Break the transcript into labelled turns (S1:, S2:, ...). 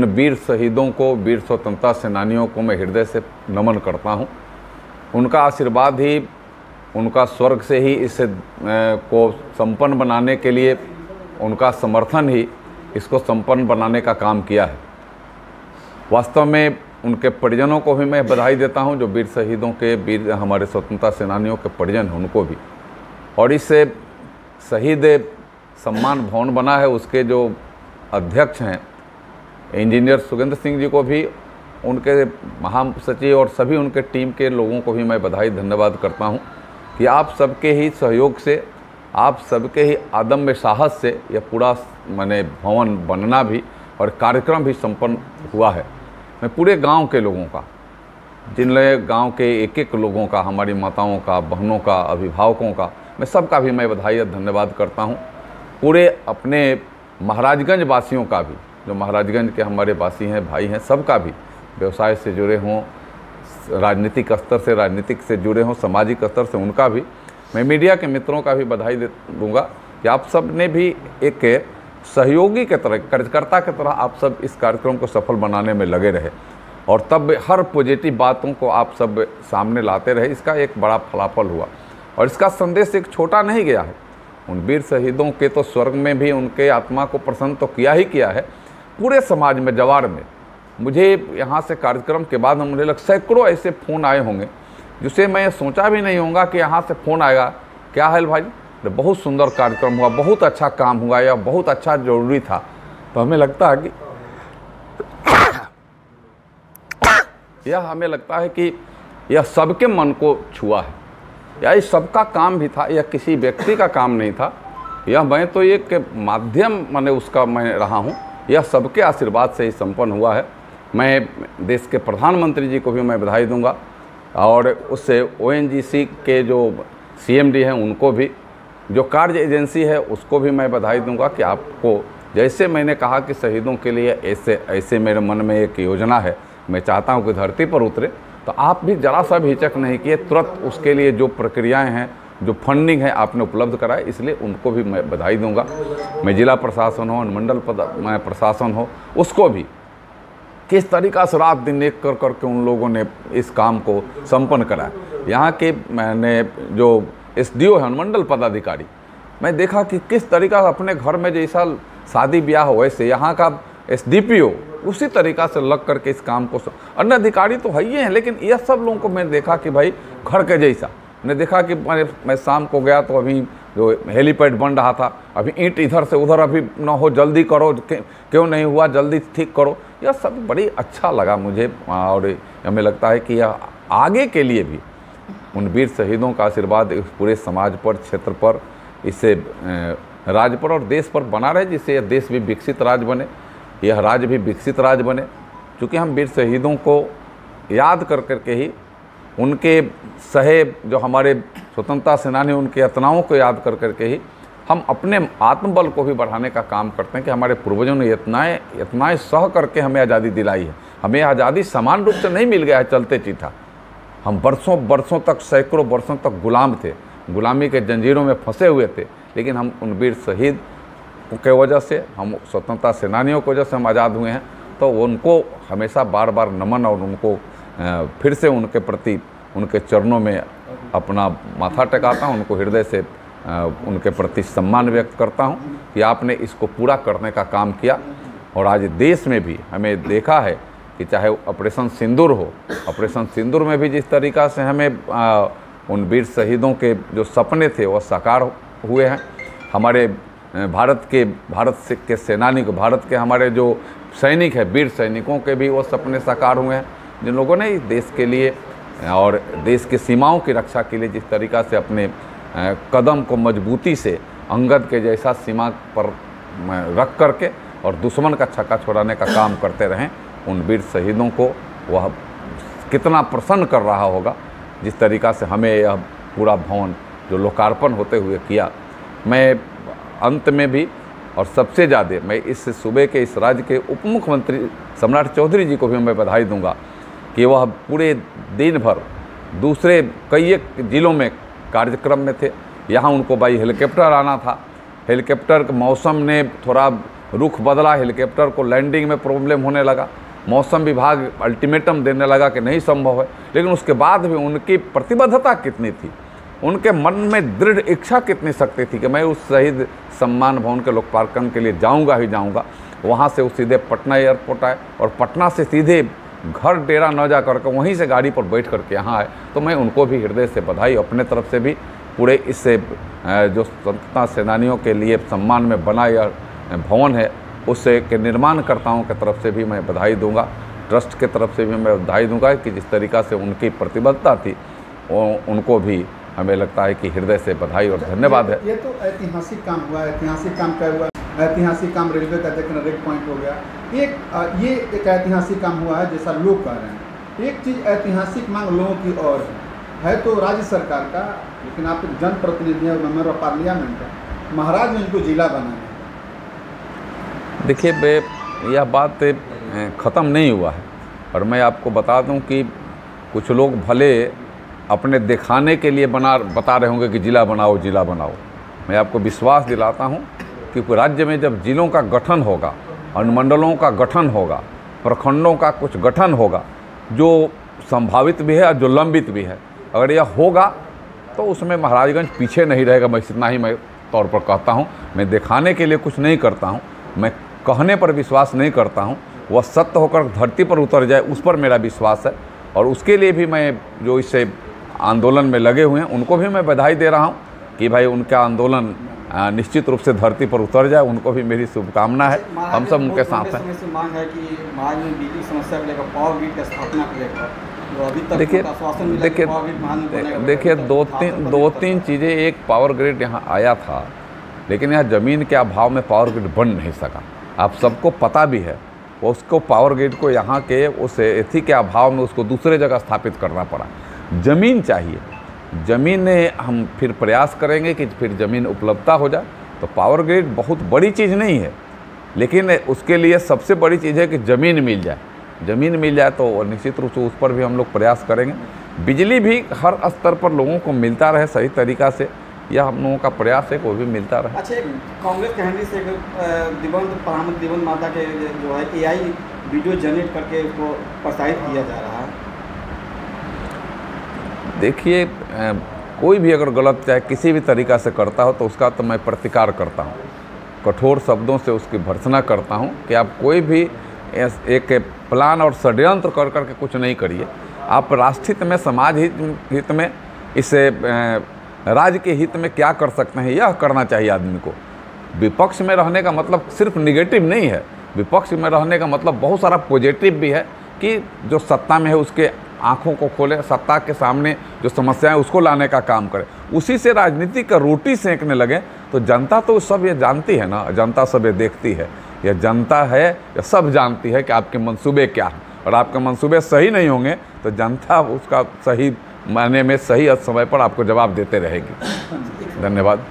S1: वीर शहीदों को, वीर स्वतंत्रता सेनानियों को मैं हृदय से नमन करता हूं। उनका आशीर्वाद ही, उनका स्वर्ग से ही इस को संपन्न बनाने के लिए, उनका समर्थन ही इसको संपन्न बनाने का काम किया है। वास्तव में उनके परिजनों को भी मैं बधाई देता हूं, जो वीर शहीदों के, वीर हमारे स्वतंत्रता सेनानियों के परिजन हैं उनको भी। और इससे शहीद सम्मान भवन बना है, उसके जो अध्यक्ष हैं इंजीनियर सुगेंद्र सिंह जी को भी, उनके महासचिव और सभी उनके टीम के लोगों को भी मैं बधाई धन्यवाद करता हूं कि आप सबके ही सहयोग से, आप सबके ही अदम्य साहस से यह पूरा भवन बनना भी और कार्यक्रम भी संपन्न हुआ है। मैं पूरे गांव के लोगों का, जिन गांव के एक एक लोगों का, हमारी माताओं का, बहनों का, अभिभावकों का, मैं सबका भी मैं बधाई और धन्यवाद करता हूं। पूरे अपने महाराजगंज वासियों का भी, जो महाराजगंज के हमारे वासी हैं, भाई हैं, सबका भी, व्यवसाय से जुड़े हों, राजनीतिक स्तर से, राजनीतिक से जुड़े हों, सामाजिक स्तर से, उनका भी, मैं मीडिया के मित्रों का भी बधाई दूंगा कि आप सब ने भी एक सहयोगी के तरह, कार्यकर्ता की तरह आप सब इस कार्यक्रम को सफल बनाने में लगे रहे और तब हर पॉजिटिव बातों को आप सब सामने लाते रहे। इसका एक बड़ा फलाफल हुआ और इसका संदेश एक छोटा नहीं गया है। उन वीर शहीदों के तो स्वर्ग में भी उनके आत्मा को प्रसन्न तो किया ही किया है, पूरे समाज में, जवार में। मुझे यहाँ से कार्यक्रम के बाद मुझे लग सैकड़ों ऐसे फ़ोन आए होंगे जिसे मैं सोचा भी नहीं होगा कि यहाँ से फ़ोन आएगा, क्या हाल भाई, बहुत सुंदर कार्यक्रम हुआ, बहुत अच्छा काम हुआ, या बहुत अच्छा ज़रूरी था। तो हमें लगता है कि यह सबके मन को छुआ है, या इस सबका काम भी था, यह किसी व्यक्ति का काम नहीं था, यह मैं तो एक माध्यम उसका मैं रहा हूँ। यह सबके आशीर्वाद से ही संपन्न हुआ है। मैं देश के प्रधानमंत्री जी को भी मैं बधाई दूंगा और उससे ONGC के जो CMD हैं उनको भी, जो कार्य एजेंसी है उसको भी मैं बधाई दूंगा कि आपको, जैसे मैंने कहा कि शहीदों के लिए ऐसे मेरे मन में एक योजना है, मैं चाहता हूं कि धरती पर उतरे, तो आप भी जरा सा भी हिचक नहीं किए, तुरंत उसके लिए जो प्रक्रियाएं हैं, जो फंडिंग है आपने उपलब्ध कराए, इसलिए उनको भी मैं बधाई दूंगा। मैं जिला प्रशासन हो, अनुमंडल प्रशासन हो, उसको भी किस तरीक़ा से रात दिन एक कर करके उन लोगों ने इस काम को संपन्न कराया। यहाँ के मैंने जो SDO है, अनुमंडल पदाधिकारी, मैं देखा कि किस तरीक़ा से अपने घर में जैसा शादी ब्याह हो वैसे यहाँ का SDPO उसी तरीक़ा से लग करके इस काम को, अन्य अधिकारी तो है ही हैं, लेकिन यह सब लोगों को मैंने देखा कि भाई घर के जैसा। मैंने देखा कि मैं शाम को गया तो अभी जो हेलीपैड बन रहा था, अभी ईंट इधर से उधर अभी ना हो, जल्दी करो, क्यों नहीं हुआ, जल्दी ठीक करो। यह सब बड़ी अच्छा लगा मुझे और हमें लगता है कि यह आगे के लिए भी उन वीर शहीदों का आशीर्वाद इस पूरे समाज पर, क्षेत्र पर, इससे राज्य पर और देश पर बना रहे, जिससे यह देश भी विकसित राज्य बने, यह राज्य भी विकसित राज्य बने। क्योंकि हम वीर शहीदों को याद कर करके ही, उनके सहे जो हमारे स्वतंत्रता सेनानी, उनके यातनाओं को याद कर करके ही हम अपने आत्मबल को भी बढ़ाने का काम करते हैं कि हमारे पूर्वजों ने इतनाएं सह करके हमें आज़ादी दिलाई है। हमें आज़ादी समान रूप से नहीं मिल गया है चलते चीठा। हम बरसों तक, सैकड़ों वर्षों तक गुलाम थे, गुलामी के जंजीरों में फंसे हुए थे, लेकिन हम उन वीर शहीद के वजह से, हम स्वतंत्रता सेनानियों की वजह से हम आज़ाद हुए हैं। तो उनको हमेशा बार बार नमन और उनको फिर से उनके प्रति, उनके चरणों में अपना माथा टेकाता हूँ, उनको हृदय से उनके प्रति सम्मान व्यक्त करता हूँ कि आपने इसको पूरा करने का काम किया। और आज देश में भी हमें देखा है कि चाहे ऑपरेशन सिंदूर हो, ऑपरेशन सिंदूर में भी जिस तरीक़ा से हमें उन वीर शहीदों के जो सपने थे वो साकार हुए हैं। हमारे भारत के सेनानी को, भारत के हमारे जो सैनिक हैं, वीर सैनिकों के भी वो सपने साकार हुए हैं, जिन लोगों ने इस देश के लिए और देश की सीमाओं की रक्षा के लिए जिस तरीक़ा से अपने कदम को मजबूती से अंगद के जैसा सीमा पर रख करके और दुश्मन का छक्का छुड़ाने का काम करते रहें, उन वीर शहीदों को वह कितना प्रसन्न कर रहा होगा जिस तरीक़ा से हमें यह पूरा भवन जो लोकार्पण होते हुए किया। मैं अंत में भी और सबसे ज़्यादा मैं इस सूबे के, इस राज्य के उप मुख्यमंत्री सम्राट चौधरी जी को भी मैं बधाई दूंगा कि वह पूरे दिन भर दूसरे कई एक जिलों में कार्यक्रम में थे। यहाँ उनको बाई हेलीकॉप्टर आना था, हेलीकॉप्टर के मौसम ने थोड़ा रुख बदला, हेलीकॉप्टर को लैंडिंग में प्रॉब्लम होने लगा, मौसम विभाग अल्टीमेटम देने लगा कि नहीं संभव है। लेकिन उसके बाद भी उनकी प्रतिबद्धता कितनी थी, उनके मन में दृढ़ इच्छा कितनी शक्ति थी कि मैं उस शहीद सम्मान भवन के लोकार्पण के लिए जाऊंगा ही जाऊंगा। वहाँ से वो सीधे पटना एयरपोर्ट आए और पटना से सीधे घर डेरा न जा करके वहीं से गाड़ी पर बैठ करके यहाँ आए। तो मैं उनको भी हृदय से बधाई, अपने तरफ से भी पूरे इससे जो स्वतंत्रता सेनानियों के लिए सम्मान में बना यह भवन है उससे के निर्माणकर्ताओं की तरफ से भी मैं बधाई दूंगा, ट्रस्ट के तरफ से भी मैं बधाई दूंगा कि जिस तरीक़ा से उनकी प्रतिबद्धता थी उनको भी हमें लगता है कि हृदय से बधाई और धन्यवाद है।
S2: ये तो ऐतिहासिक काम हुआ, ऐतिहासिक काम क्या हुआ, ऐतिहासिक काम रेलवे का देखना रेक पॉइंट हो गया। ये एक ऐतिहासिक काम हुआ है जैसा लोग कह रहे हैं। एक चीज़ ऐतिहासिक मांग लोगों की और है तो राज्य सरकार का, लेकिन आप जनप्रतिनिधि हैं, मेंबर ऑफ पार्लियामेंट है, महाराज ने इनको जिला बनाया।
S1: देखिए यह बात ख़त्म नहीं हुआ है और मैं आपको बता दूं कि कुछ लोग भले अपने दिखाने के लिए बता रहे होंगे कि जिला बनाओ जिला बनाओ। मैं आपको विश्वास दिलाता हूं कि राज्य में जब जिलों का गठन होगा, अनुमंडलों का गठन होगा, प्रखंडों का कुछ गठन होगा जो संभावित भी है और जो लंबित भी है, अगर यह होगा तो उसमें महाराजगंज पीछे नहीं रहेगा। मैं इतना ही मैं तौर पर कहता हूँ। मैं दिखाने के लिए कुछ नहीं करता हूँ, मैं कहने पर विश्वास नहीं करता हूँ। वह सत्य होकर धरती पर उतर जाए उस पर मेरा विश्वास है और उसके लिए भी मैं जो इससे आंदोलन में लगे हुए हैं उनको भी मैं बधाई दे रहा हूँ कि भाई उनका आंदोलन निश्चित रूप से धरती पर उतर जाए। उनको भी मेरी शुभकामना है, हम सब उनके साथ हैं।
S2: मांग है कि महाराज में बिजली समस्या को लेकर पावर ग्रिड की स्थापना को लेकर
S1: देखिए दो तीन चीज़ें। एक पावर ग्रिड यहाँ आया था, लेकिन यहाँ ज़मीन के अभाव में पावर ग्रिड बन नहीं सका। आप सबको पता भी है, वो उसको पावर ग्रिड को यहाँ के उस एथी के अभाव में उसको दूसरे जगह स्थापित करना पड़ा। ज़मीन चाहिए, ज़मीन हम फिर प्रयास करेंगे कि फिर ज़मीन उपलब्धता हो जाए। तो पावर ग्रिड बहुत बड़ी चीज़ नहीं है, लेकिन उसके लिए सबसे बड़ी चीज़ है कि ज़मीन मिल जाए। ज़मीन मिल जाए तो निश्चित रूप से उस पर भी हम लोग प्रयास करेंगे। बिजली भी हर स्तर पर लोगों को मिलता रहे सही तरीक़ा से, यह हम लोगों का प्रयास है कि वो भी मिलता रहे।
S2: अच्छा, कांग्रेस के हैंडल से दिवंगत माता के जो है AI वीडियो जनरेट करके उसको प्रसारित किया जा रहा है।
S1: देखिए कोई भी अगर गलत चाहे किसी भी तरीक़ा से करता हो तो उसका तो मैं प्रतिकार करता हूँ, कठोर शब्दों से उसकी भर्त्सना करता हूँ कि आप कोई भी एक प्लान और षड्यंत्र कर करके कुछ नहीं करिए। आप राष्ट्र हित में, समाज हित में, इसे राज्य के हित में क्या कर सकते हैं यह करना चाहिए आदमी को। विपक्ष में रहने का मतलब सिर्फ निगेटिव नहीं है, विपक्ष में रहने का मतलब बहुत सारा पॉजिटिव भी है कि जो सत्ता में है उसके आँखों को खोले, सत्ता के सामने जो समस्याएं उसको लाने का काम करे। उसी से राजनीति का रोटी सेंकने लगे तो जनता तो सब ये जानती है ना, जनता सब ये देखती है, यह जनता है, यह सब जानती है कि आपके मंसूबे क्या हैं। और आपके मंसूबे सही नहीं होंगे तो जनता उसका सही मायने में सही समय पर आपको जवाब देते रहेगी। धन्यवाद।